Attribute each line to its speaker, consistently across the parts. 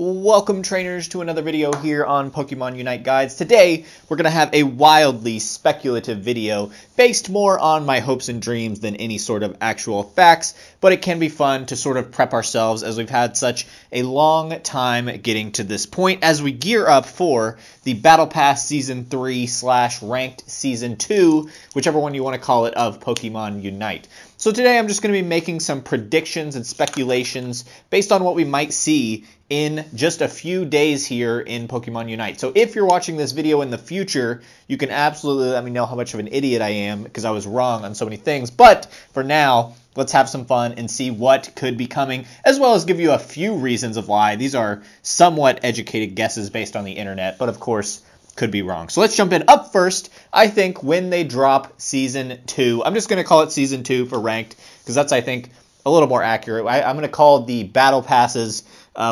Speaker 1: Welcome trainers to another video here on Pokemon Unite Guides. Today we're going to have a wildly speculative video based more on my hopes and dreams than any sort of actual facts, but it can be fun to sort of prep ourselves as we've had such a long time getting to this point as we gear up for the Battle Pass Season 3 / Ranked Season 2, whichever one you want to call it, of Pokemon Unite. So today I'm just going to be making some predictions and speculations based on what we might see in just a few days here in Pokemon Unite. So if you're watching this video in the future, you can absolutely let me know how much of an idiot I am because I was wrong on so many things. But for now, let's have some fun and see what could be coming, as well as give you a few reasons of why. These are somewhat educated guesses based on the internet, but of course could be wrong. So let's jump in. Up first, I think when they drop Season 2, I'm just going to call it Season 2 for Ranked, because that's, I think, a little more accurate. I'm going to call the Battle Passes,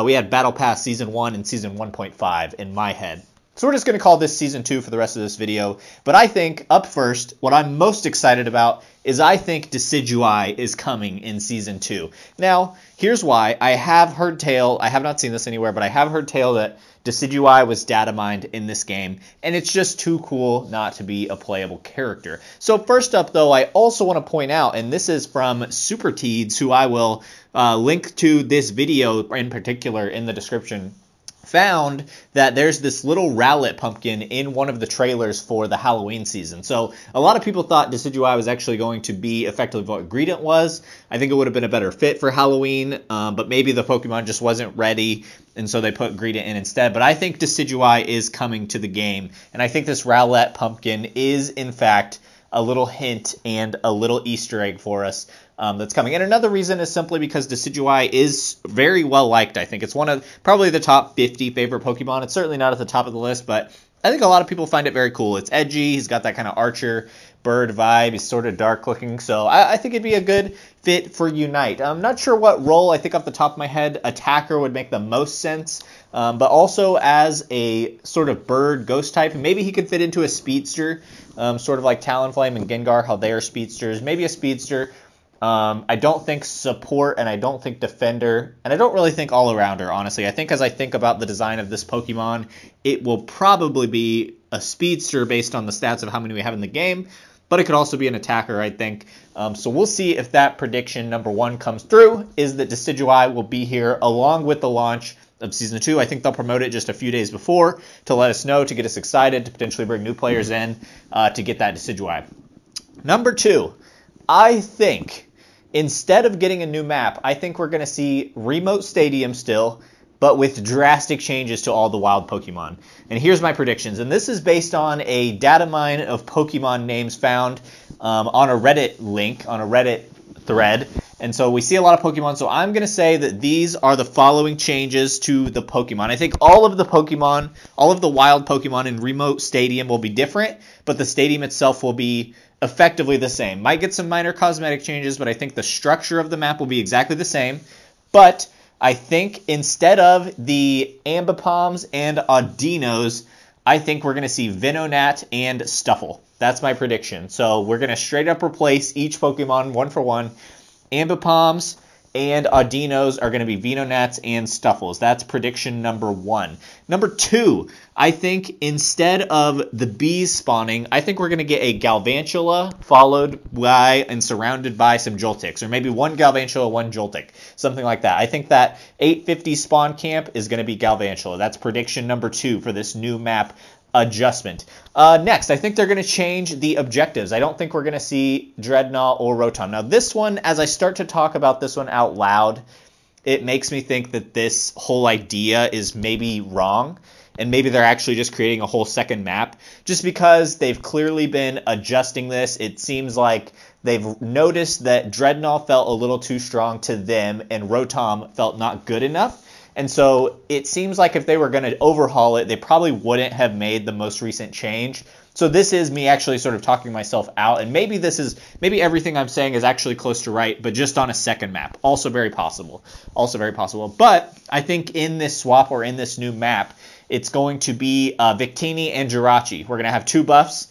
Speaker 1: we had Battle Pass Season 1 and Season 1.5 in my head. So we're just going to call this Season 2 for the rest of this video. But I think, up first, what I'm most excited about is I think Decidueye is coming in Season 2. Now, here's why. I have heard tale, I have not seen this anywhere, but I have heard tale that Decidueye was data mined in this game, and it's just too cool not to be a playable character. So first up, though, I also want to point out, and this is from SuperTeeds, who I will link to this video in particular in the description, found that there's this little Rowlet pumpkin in one of the trailers for the Halloween season. So a lot of people thought Decidueye was actually going to be effectively what Greedent was. I think it would have been a better fit for Halloween, but maybe the Pokemon just wasn't ready, and so they put Greedent in instead. But I think Decidueye is coming to the game, and I think this Rowlet pumpkin is, in fact, a little hint and a little Easter egg for us that's coming. And another reason is simply because Decidueye is very well liked. I think it's one of probably the top 50 favorite Pokemon. It's certainly not at the top of the list, but I think a lot of people find it very cool. It's edgy. He's got that kind of archer bird vibe. He's sort of dark looking. So I think it'd be a good fit for Unite. I'm not sure what role. I think off the top of my head, attacker would make the most sense. But also as a sort of bird ghost type. Maybe he could fit into a speedster, sort of like Talonflame and Gengar, how they are speedsters. Maybe a speedster. I don't think support, and I don't think defender, and I don't really think all-arounder, honestly. I think as I think about the design of this Pokemon, it will probably be a speedster based on the stats of how many we have in the game, but it could also be an attacker, I think. So we'll see if that prediction number 1 comes through, is that Decidueye will be here along with the launch of Season 2. I think they'll promote it just a few days before to let us know, to get us excited, to potentially bring new players in to get that Decidueye. Number 2, I think instead of getting a new map, I think we're going to see Remote Stadium still, but with drastic changes to all the wild Pokemon. And here's my predictions. And this is based on a data mine of Pokemon names found on a Reddit link, on a Reddit thread. And so we see a lot of Pokemon. So I'm going to say that these are the following changes to the Pokemon. I think all of the Pokemon, all of the wild Pokemon in Remote Stadium will be different, but the stadium itself will be effectively the same. Might get some minor cosmetic changes, but I think the structure of the map will be exactly the same. But I think instead of the Ambipoms and Audinos, I think we're going to see Venonat and Stuffle. That's my prediction. So we're going to straight up replace each Pokemon one for one. Ambipoms and Audinos are going to be Venonats and Stuffles. That's prediction number 1. Number 2, I think instead of the bees spawning, I think we're going to get a Galvantula followed by and surrounded by some Joltics. Or maybe one Galvantula, one Joltik. Something like that. I think that 850 spawn camp is going to be Galvantula. That's prediction number 2 for this new map adjustment. Next, I think they're going to change the objectives. I don't think we're going to see Dreadnought or Rotom. Now, this one, as I start to talk about this one out loud, it makes me think that this whole idea is maybe wrong, and maybe they're actually just creating a whole second map, just because they've clearly been adjusting this. It seems like they've noticed that Dreadnought felt a little too strong to them, and Rotom felt not good enough. And so it seems like if they were going to overhaul it, they probably wouldn't have made the most recent change. So this is me actually sort of talking myself out. And maybe everything I'm saying is actually close to right, but just on a second map. Also very possible. But I think in this swap or in this new map, it's going to be Victini and Jirachi. We're going to have 2 buffs,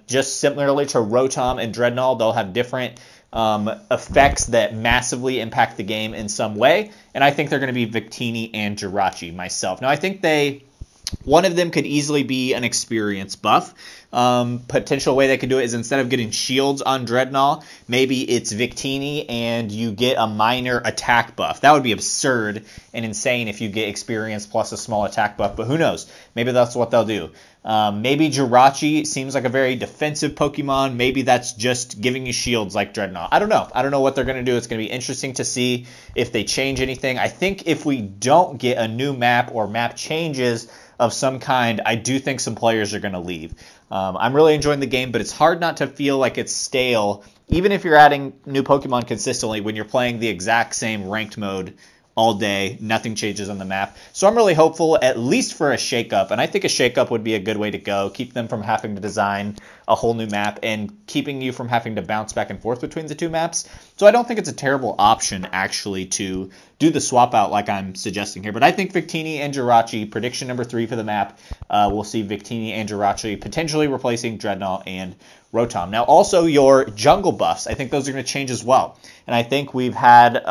Speaker 1: just similarly to Rotom and Dreadnought. They'll have different effects that massively impact the game in some way, and I think they're going to be Victini and Jirachi myself. Now, I think one of them could easily be an experience buff. Potential way they could do it is instead of getting shields on Dreadnought, maybe it's Victini and you get a minor attack buff. That would be absurd and insane if you get experience plus a small attack buff, but who knows? Maybe that's what they'll do. Maybe Jirachi seems like a very defensive Pokemon. Maybe that's just giving you shields like Dreadnought. I don't know. I don't know what they're going to do. It's going to be interesting to see if they change anything. I think if we don't get a new map or map changes of some kind, I do think some players are going to leave. I'm really enjoying the game, but it's hard not to feel like it's stale, even if you're adding new Pokemon consistently when you're playing the exact same ranked mode all day, nothing changes on the map. So I'm really hopeful, at least for a shakeup, and I think a shakeup would be a good way to go. Keep them from having to design a whole new map and keeping you from having to bounce back and forth between the two maps. So I don't think it's a terrible option, actually, to do the swap out like I'm suggesting here. But I think Victini and Jirachi, prediction number 3 for the map, we'll see Victini and Jirachi potentially replacing Dreadnought and Rotom. Now, also your jungle buffs, I think those are going to change as well. And I think we've had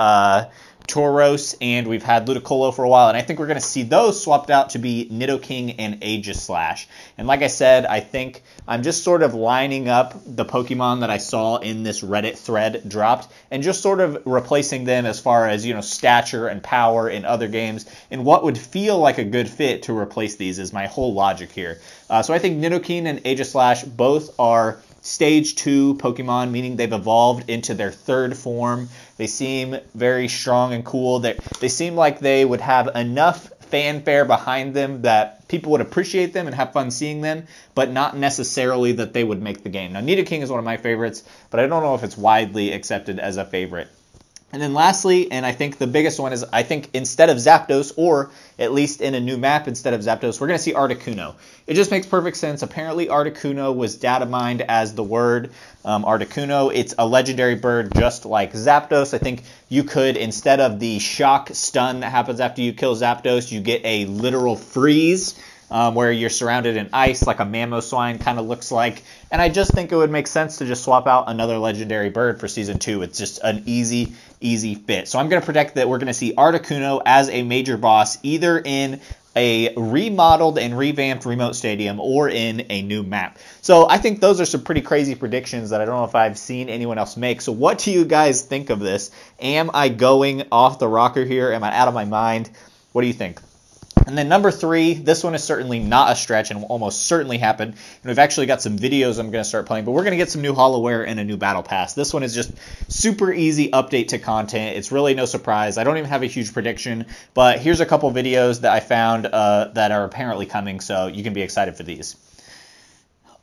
Speaker 1: Tauros and we've had Ludicolo for a while, and I think we're going to see those swapped out to be Nidoking and Aegislash. And like I said, I think I'm just sort of lining up the Pokemon that I saw in this Reddit thread dropped and just sort of replacing them as far as, stature and power in other games, and what would feel like a good fit to replace these is my whole logic here. So I think Nidoking and Aegislash both are Stage 2 Pokemon, meaning they've evolved into their 3rd form. They seem very strong and cool. They seem like they would have enough fanfare behind them that people would appreciate them and have fun seeing them, but not necessarily that they would make the game. Now, Nidoking is one of my favorites, but I don't know if it's widely accepted as a favorite. And then lastly, and I think the biggest one is, I think instead of Zapdos, or at least in a new map instead of Zapdos, we're going to see Articuno. It just makes perfect sense. Apparently Articuno was data mined as the word Articuno. It's a legendary bird just like Zapdos. I think you could, instead of the shock stun that happens after you kill Zapdos, you get a literal freeze where you're surrounded in ice like a Mamoswine kind of looks like. And I just think it would make sense to just swap out another legendary bird for Season 2. It's just an easy fit. So I'm going to predict that we're going to see Articuno as a major boss either in a remodeled and revamped remote stadium or in a new map. So I think those are some pretty crazy predictions that I don't know if I've seen anyone else make. So what do you guys think of this? Am I going off the rocker here? Am I out of my mind? What do you think? And then number 3, this one is certainly not a stretch and will almost certainly happen. And we've actually got some videos I'm going to start playing, but we're going to get some new Holoware and a new Battle Pass. This one is just super easy update to content. It's really no surprise. I don't even have a huge prediction, but here's a couple videos that I found that are apparently coming, so you can be excited for these.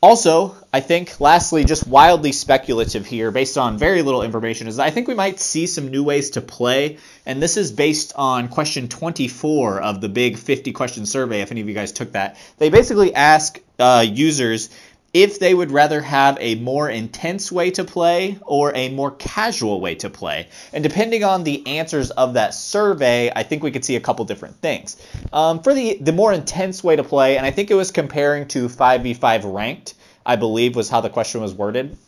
Speaker 1: Also, I think, lastly, just wildly speculative here, based on very little information, is I think we might see some new ways to play, and this is based on question 24 of the big 50-question survey, if any of you guys took that. They basically ask users if they would rather have a more intense way to play or a more casual way to play. And depending on the answers of that survey, I think we could see a couple different things. For the more intense way to play, and I think it was comparing to 5v5 ranked, I believe was how the question was worded.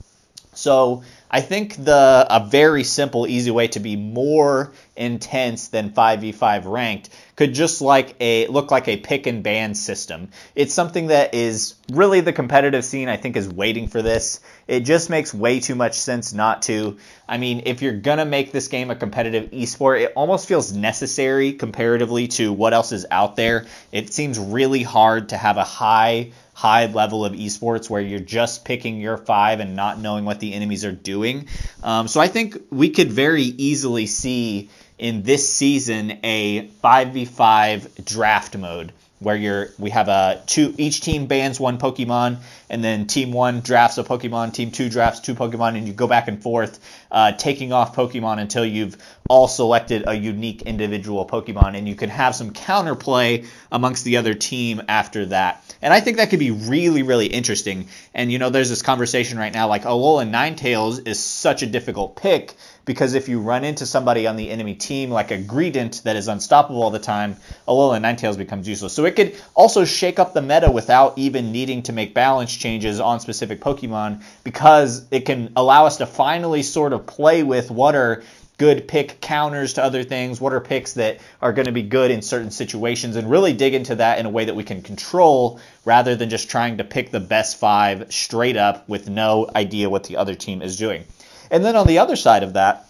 Speaker 1: So I think a very simple, easy way to be more intense than 5v5 ranked could just look like a pick and ban system. It's something that is really the competitive scene, I think, is waiting for this. It just makes way too much sense not to. I mean, if you're going to make this game a competitive esport, it almost feels necessary comparatively to what else is out there. It seems really hard to have a high level of esports where you're just picking your 5 and not knowing what the enemies are doing. So I think we could very easily see in this season a 5v5 draft mode where we have each team bans one Pokemon, and then Team 1 drafts a Pokemon, Team 2 drafts 2 Pokemon, and you go back and forth taking off Pokemon until you've all selected a unique individual Pokemon, and you can have some counterplay amongst the other team after that. And I think that could be really, really interesting. And, there's this conversation right now like, Alolan Ninetales is such a difficult pick because if you run into somebody on the enemy team like a Greedent that is unstoppable all the time, Alola Ninetales becomes useless. So it could also shake up the meta without even needing to make balance changes on specific Pokemon, because it can allow us to finally sort of play with what are good pick counters to other things, what are picks that are going to be good in certain situations, and really dig into that in a way that we can control rather than just trying to pick the best 5 straight up with no idea what the other team is doing. And then on the other side of that,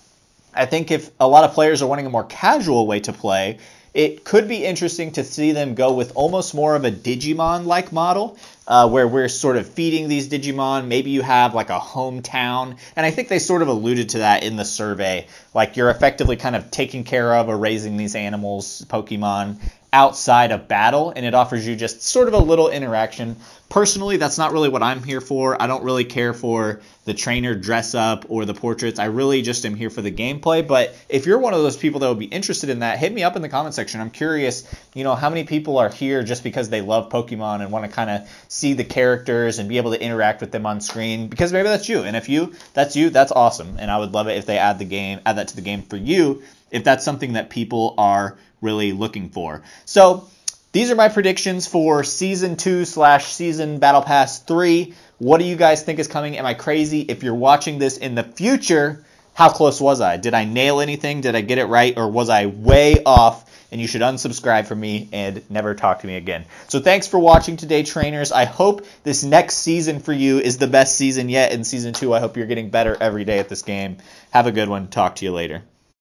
Speaker 1: I think if a lot of players are wanting a more casual way to play, it could be interesting to see them go with almost more of a Digimon-like model, where we're sort of feeding these Digimon. Maybe you have like a hometown, and I think they sort of alluded to that in the survey. Like you're effectively kind of taking care of or raising these animals, Pokemon, outside of battle, and it offers you just sort of a little interaction. Personally, that's not really what I'm here for. I don't really care for the trainer dress up or the portraits. I really just am here for the gameplay. But if you're one of those people that would be interested in that, hit me up in the comment section. I'm curious, how many people are here just because they love Pokemon and want to kind of see the characters and be able to interact with them on screen, because maybe that's you. And if that's you, that's awesome. And I would love it if they add that to the game for you, if that's something that people are really looking for. So these are my predictions for Season 2/Season Battle Pass 3. What do you guys think is coming? Am I crazy? If you're watching this in the future, how close was I? Did I nail anything? Did I get it right? Or was I way off? And you should unsubscribe from me and never talk to me again. So thanks for watching today, trainers. I hope this next season for you is the best season yet. In Season 2, I hope you're getting better every day at this game. Have a good one. Talk to you later.